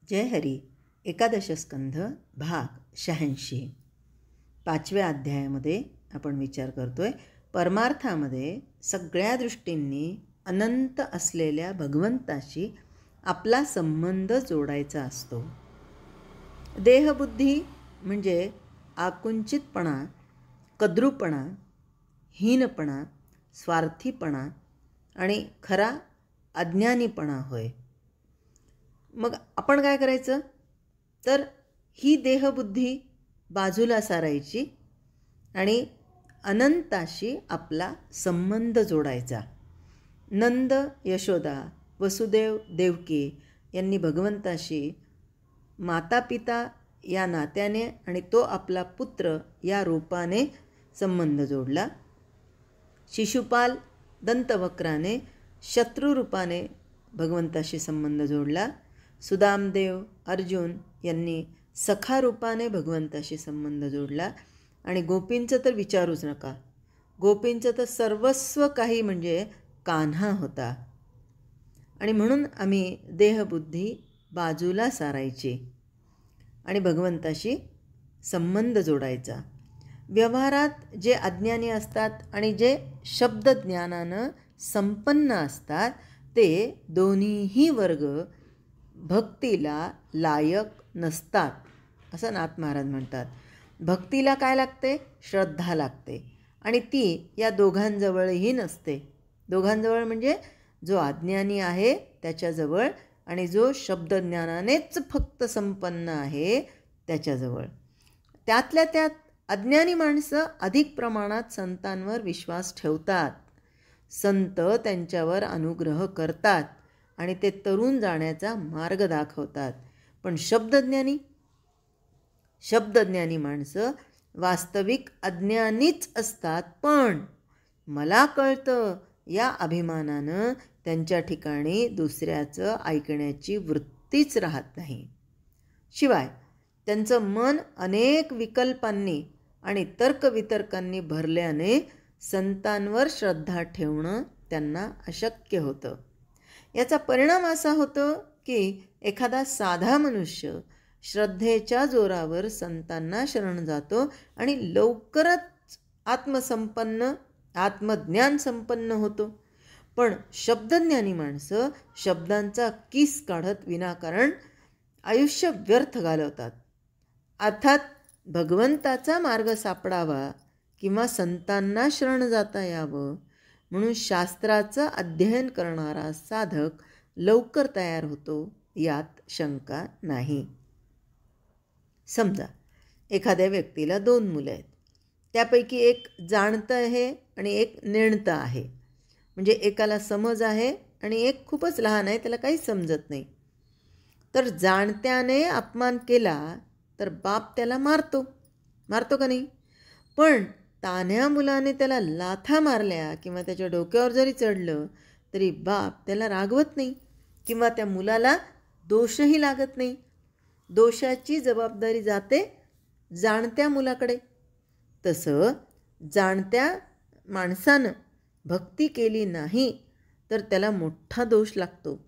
जय हरी. एकादश स्कंध भाग 86. 5व्या अध्यायामध्ये आपण विचार करतोय परमार्थामध्ये सगळ्या दृष्टींनी अनंत असलेल्या भगवंताशी आपला संबंध जोडायचा असतो. देहबुद्धी म्हणजे आकुंचितपणा, कद्रूपणा, हीनपणा, स्वार्थीपणा आणि खरा अज्ञानीपणा होय. मग आपण काय करायचं तर ही देहबुद्धी बाजूला सारायची आणि अनंताशी आपला संबंध जोडायचा. नंद, यशोदा, वसुदेव, देवकी यांनी भगवंताशी माता पिता या नात्याने आणि तो आपला पुत्र या रूपाने संबंध जोडला. शिशुपाल दंतवक्राने शत्रुरूपाने भगवंताशी संबंध जोडला. सुदामदेव, अर्जुन यांनी सखा रूपाने भगवंताशी संबंध जोडला. आणि गोपींचं तर विचारूच नका. गोपींचं तर सर्वस्व काही म्हणजे कान्हा होता. आणि म्हणून आम्ही देहबुद्धी बाजूला सारायची आणि भगवंताशी संबंध जोडायचा. व्यवहारात जे अज्ञानी असतात आणि जे शब्दज्ञानानं संपन्न असतात ते दोन्हीही वर्ग भक्तीला लायक नसतात असं नाथ महाराज म्हणतात. भक्तीला काय लागते? श्रद्धा लागते. आणि ती या दोघांजवळही नसते. दोघांजवळ म्हणजे जो अज्ञानी आहे त्याच्याजवळ आणि जो शब्दज्ञानानेच फक्त संपन्न आहे त्याच्याजवळ. त्यातल्या त्यात अज्ञानी माणसं अधिक प्रमाणात संतांवर विश्वास ठेवतात. संत त्यांच्यावर अनुग्रह करतात आणि ते तरुण जाण्याचा मार्ग दाखवतात. पण शब्दज्ञानी माणसं वास्तविक अज्ञानीच असतात. पण मला कळतं या अभिमानानं त्यांच्या ठिकाणी दुसऱ्याचं ऐकण्याची वृत्तीच राहत नाही. शिवाय त्यांचं मन अनेक विकल्पांनी आणि तर्कवितर्कांनी भरल्याने संतांवर श्रद्धा ठेवणं त्यांना अशक्य होतं. याचा परिणाम असा होतो की एखादा साधा मनुष्य श्रद्धेच्या जोरावर संतांना शरण जातो आणि लवकरच आत्मज्ञान संपन्न होतो. पण शब्दज्ञानी माणसं शब्दांचा किस काढत विनाकारण आयुष्य व्यर्थ घालवतात. अर्थात भगवंताचा मार्ग सापडावा किंवा संतांना शरण जाता यावं म्हणून शास्त्राचं अध्ययन करणारा साधक लवकर तयार होतो यात शंका नाही. समजा एखाद्या व्यक्तीला 2 मुलं आहेत. त्यापैकी एक जाणतं आहे आणि एक नेणतं आहे. म्हणजे एकाला समज आहे आणि एक खूपच लहान आहे, त्याला काहीच समजत नाही. तर जाणत्याने अपमान केला तर बाप त्याला मारतो का नाही? पण तान्ह्या मुलाने त्याला लाथा मारल्या किंवा त्याच्या डोक्यावर जरी चढलं तरी बाप त्याला रागवत नाही किंवा त्या मुलाला दोषही लागत नाही. दोषाची जबाबदारी जाते जाणत्या मुलाकडे. तसं जाणत्या माणसानं भक्ती केली नाही तर त्याला मोठा दोष लागतो.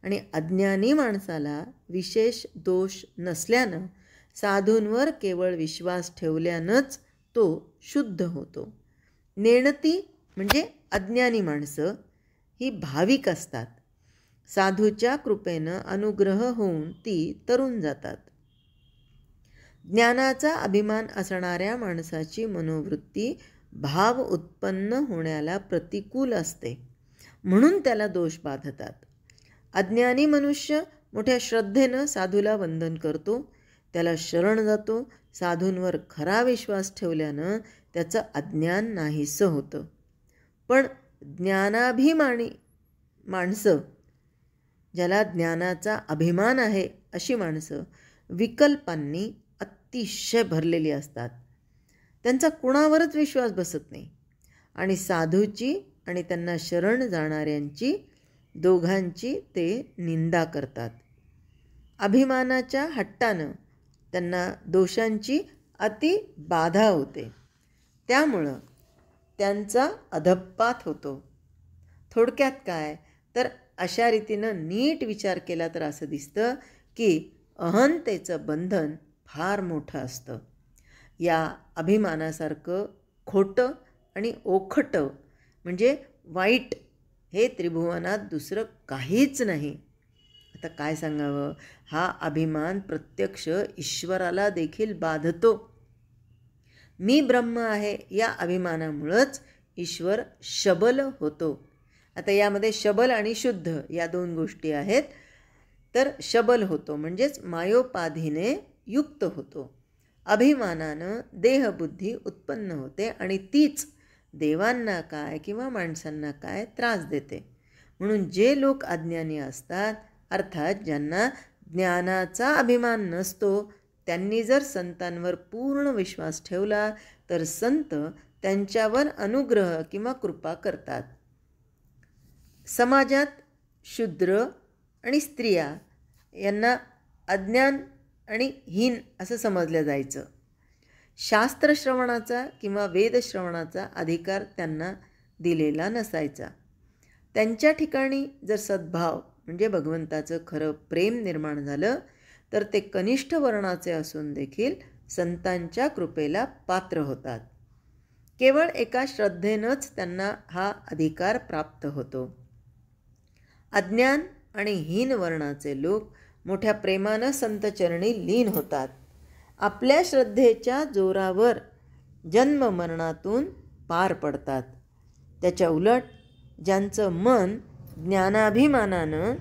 आणि अज्ञानी माणसाला विशेष दोष नसल्यानं साधूंवर केवळ विश्वास ठेवल्यानंच तो शुद्ध होतो. नेणती म्हणजे अज्ञानी माणसं ही भाविक असतात. साधूच्या कृपेनं अनुग्रह होऊन ती तरुण जातात. ज्ञानाचा अभिमान असणाऱ्या माणसाची मनोवृत्ती भाव उत्पन्न होण्याला प्रतिकूल असते म्हणून त्याला दोष बाधतात. अज्ञानी मनुष्य मोठ्या श्रद्धेनं साधूला वंदन करतो, त्याला शरण जातो. साधूंवर खरा विश्वास ठेवल्यानं त्याचं अज्ञान नाहीसं होतं. पण ज्ञानाभिमानी माणसं, ज्याला ज्ञानाचा अभिमान आहे अशी माणसं विकल्पांनी अतिशय भरलेली असतात. त्यांचा कुणावरच विश्वास बसत नाही आणि साधूची आणि त्यांना शरण जाणाऱ्यांची दोघांची ते निंदा करतात. अभिमानाच्या हट्टानं त्यांना दोषांची अति बाधा होते. त्यामुळं त्यांचा अधप्पात होतो. थोडक्यात काय तर अशा रीतीनं नीट विचार केला तर असं दिसतं की अहंतेचं बंधन फार मोठं असतं. या अभिमानासारखं खोटं आणि ओखटं म्हणजे वाईट हे त्रिभुवनात दुसरं काहीच नाही. आता काय सांगावं, हा अभिमान प्रत्यक्ष ईश्वराला देखील बाधतो. मी ब्रह्म आहे या अभिमानामुळंच ईश्वर शबल होतो. आता यामध्ये शबल आणि शुद्ध या दोन गोष्टी आहेत. तर शबल होतो म्हणजेच मायोपाधीने युक्त होतो. अभिमानानं देहबुद्धी उत्पन्न होते आणि तीच देवांना काय किंवा माणसांना काय त्रास देते. म्हणून जे लोक अज्ञानी असतात, अर्थात ज्यांना ज्ञानाचा अभिमान नसतो, त्यांनी जर संतांवर पूर्ण विश्वास ठेवला तर संत त्यांच्यावर अनुग्रह किंवा कृपा करतात. समाजात शूद्र आणि स्त्रिया यांना अज्ञान आणि हीन असं समजलं जायचं. शास्त्रश्रवणाचा किंवा वेदश्रवणाचा अधिकार त्यांना दिलेला नसायचा. त्यांच्या ठिकाणी जर सद्भाव म्हणजे भगवंताचं खरं प्रेम निर्माण झालं तर ते कनिष्ठ वर्णाचे असून देखील संतांच्या कृपेला पात्र होतात. केवळ एका श्रद्धेनंच त्यांना हा अधिकार प्राप्त होतो. अज्ञान आणि हीन वर्णाचे लोक मोठ्या प्रेमानं संतचरणी लीन होतात. आपल्या श्रद्धेच्या जोरावर जन्ममरणातून पार पडतात. त्याच्या उलट ज्यांचं मन ज्ञानाभिमानानं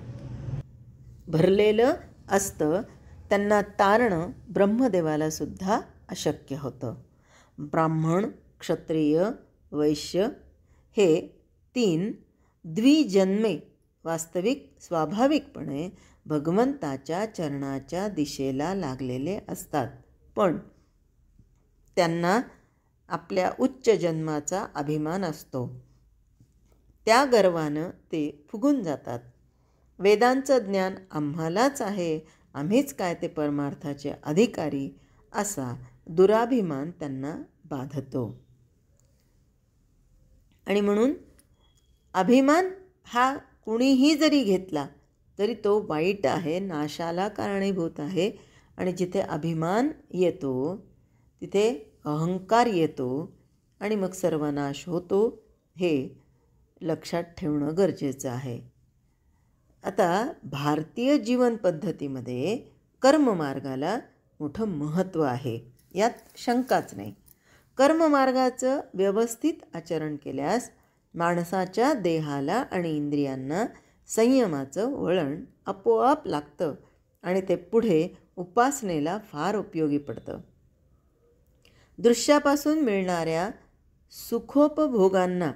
भरलेलं असतं त्यांना तारणं ब्रह्मदेवालासुद्धा अशक्य होतं. ब्राह्मण, क्षत्रिय, वैश्य हे 3 द्विजन्मे वास्तविक स्वाभाविकपणे भगवंताच्या चरणाच्या दिशेला लागलेले असतात, पण त्यांना आपल्या उच्च जन्माचा अभिमान असतो. त्या गर्वानं ते फुगून जातात. वेदांचं ज्ञान आम्हालाच आहे, आम्हीच काय ते परमार्थाचे अधिकारी असा दुराभिमान त्यांना बाधतो. आणि म्हणून अभिमान हा कुणीही जरी घेतला तरी तो वाईट आहे, नाशाला कारणीभूत आहे. आणि जिथे अभिमान येतो तिथे अहंकार येतो आणि मग सर्वनाश होतो, हे लक्षात ठेवणं गरजेचं आहे. आता भारतीय जीवन पद्धतीमध्ये कर्ममार्गाला मोठं महत्त्व आहे, यात शंकाच नाही. कर्ममार्गाचं व्यवस्थित आचरण केल्यास माणसाच्या देहाला आणि इंद्रियांना संयमाचं वळण आपोआप लागतं आणि ते पुढे उपासनेला फार उपयोगी पडतं. दृश्यापासून मिळणाऱ्या सुखोपभोगांना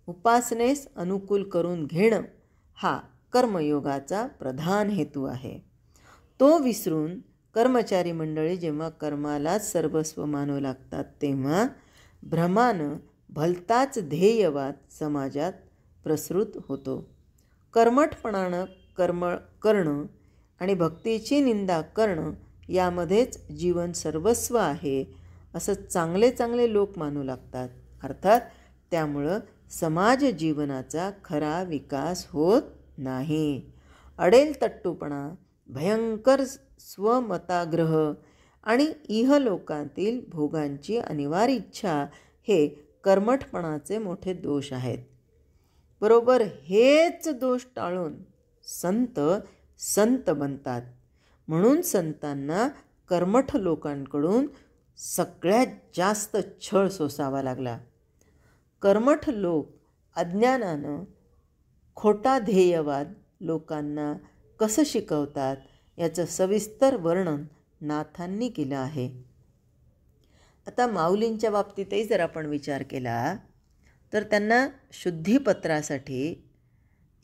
उपासनेस अनुकूल करून घेणं हा कर्मयोगाचा प्रधान हेतू आहे. तो विसरून कर्मचारी मंडळी जेव्हा कर्मालाच सर्वस्व मानू लागतात तेव्हा भ्रमानं भलताच ध्येयवाद समाजात प्रसृत होतो. कर्मठपणानं कर्म करणं आणि भक्तीची निंदा करणं यामध्येच जीवन सर्वस्व आहे असं चांगले चांगले लोक मानू लागतात. अर्थात त्यामुळं समाज जीवनाचा खरा विकास होत नाही. अडेल तट्टूपणा, भयंकर स्वमताग्रह आणि इहलोकातील भोगांची अनिवार्य इच्छा हे कर्मठपणाचे मोठे दोष आहेत. बरोबर हेच दोष टाळून संत बनतात. म्हणून संतांना कर्मठ लोकांकडून सगळ्यात जास्त छळ सोसावा लागला. कर्मठ लोक अज्ञानानं खोटा ध्येयवाद लोकांना कसं शिकवतात याचं सविस्तर वर्णन नाथांनी केलं आहे. आता माऊलींच्या बाबतीतही जर आपण विचार केला तर त्यांना शुद्धीपत्रासाठी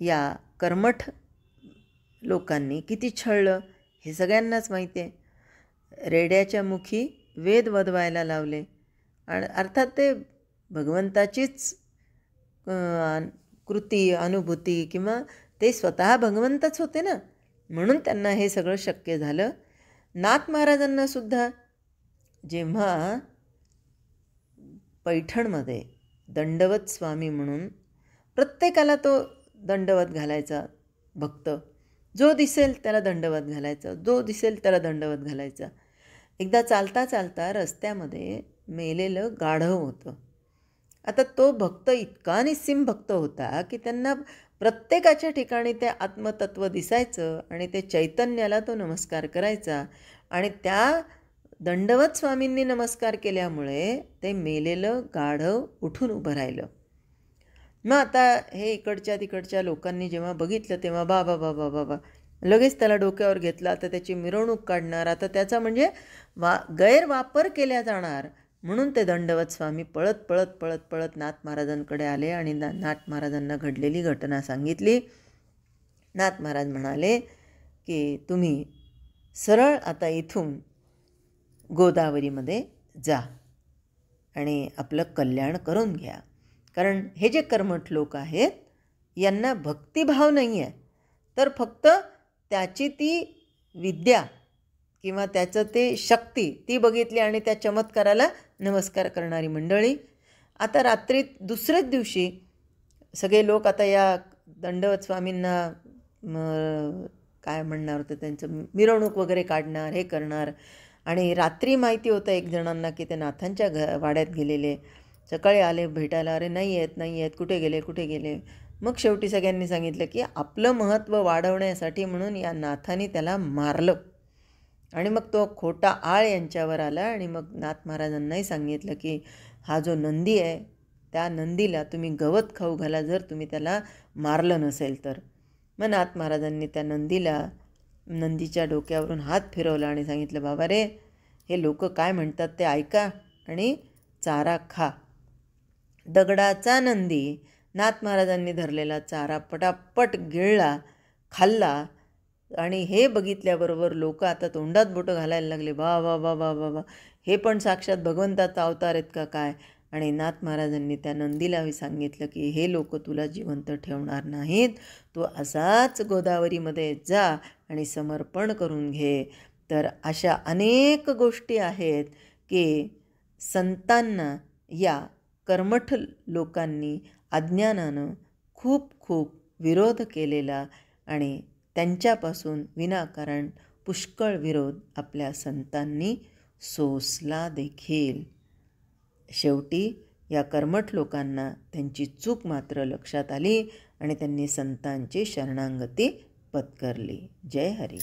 या कर्मठ लोकांनी किती छळलं हे सगळ्यांनाच माहिती आहे. रेड्याच्या मुखी वेद वदवायला लावले आणि अर्थात ते भगवंताचीच कृती अनुभूती किंवा ते स्वतः भगवंतच होते ना, म्हणून त्यांना हे सगळं शक्य झालं. नाथ महाराजांनासुद्धा जेव्हा पैठणमध्ये दंडवत स्वामी म्हणून प्रत्येकाला तो दंडवत घालायचा भक्त, जो दिसेल त्याला दंडवत घालायचा, जो दिसेल त्याला दंडवत घालायचा. एकदा चालता चालता रस्त्यामध्ये मेलेलं गाढव होतं. आता तो भक्त इतका निस्सीम भक्त होता की त्यांना प्रत्येकाच्या ठिकाणी ते आत्मतत्व दिसायचं आणि ते चैतन्याला तो नमस्कार करायचा. आणि त्या दंडवत स्वामींनी नमस्कार केल्यामुळे ते मेलेलं गाढव उठून उभं राहिलं. मग आता हे इकडच्या तिकडच्या लोकांनी जेव्हा बघितलं तेव्हा बाबा बाबा बाबा लगेच त्याला डोक्यावर घेतला. आता त्याची मिरवणूक काढणार, आता त्याचा म्हणजे गैरवापर केला जाणार म्हणून ते दंडवत स्वामी पळत पळत पळत पळत नाथ महाराजांकडे आले आणि नाथ महाराजांना घडलेली घटना सांगितली. नाथ महाराज म्हणाले की तुम्ही सरळ आता इथून गोदावरीमध्ये जा आणि आपलं कल्याण करून घ्या. कारण हे जे कर्मठ लोक आहेत यांना भक्तिभाव नाही आहे, तर फक्त त्याची ती विद्या किंवा त्याचं ते शक्ती ती बघितली आणि त्या चमत्काराला नमस्कार करणारी मंडळी. आता रात्री दुसऱ्याच दिवशी सगळे लोक आता या दंडवत स्वामींना काय म्हणणार होतं त्यांचं मिरवणूक वगैरे काढणार, हे करणार. आणि रात्री माहिती होतं एक जणांना की ते नाथांच्या वाड्यात गेलेले. सकाळी आले भेटायला, अरे नाही आहेत कुठे गेले. मग शेवटी सगळ्यांनी सांगितलं की आपलं महत्त्व वाढवण्यासाठी म्हणून या नाथांनी त्याला मारलं. आणि मग तो खोटा आळ यांच्यावर आला. आणि मग नाथ महाराजांनाही सांगितलं की हा जो नंदी आहे त्या नंदीला तुम्ही गवत खाऊ घाला जर तुम्ही त्याला मारलं नसेल तर. मग नाथ महाराजांनी त्या नंदीच्या डोक्यावरून हात फिरवला आणि सांगितलं बाबा रे, हे लोक काय म्हणतात ते ऐका आणि चारा खा. दगडाचा नंदी नाथ महाराजांनी धरलेला चारा पटापट गिळला, खाल्ला. आणि हे बघितल्याबरोबर लोक आता तोंडात बोटं घालायला लागले, वा वा वा वा वा वा, हे पण साक्षात भगवंताचा अवतार आहेत का काय. आणि नाथ महाराजांनी त्या नंदीला सांगितलं की हे लोक तुला जिवंत ठेवणार नाहीत, तू असाच गोदावरीमध्ये जा आणि समर्पण करून घे. तर अशा अनेक गोष्टी आहेत की संतांना या कर्मठ लोकांनी अज्ञानानं खूप विरोध केलेला आणि त्यांच्यापासून विनाकारण पुष्कळ विरोध आपल्या संतांनी सोसला देखील. शेवटी या कर्मठ लोकांना त्यांची चूक मात्र लक्षात आली आणि त्यांनी संतांची शरणागती पत्करली. जय हरी.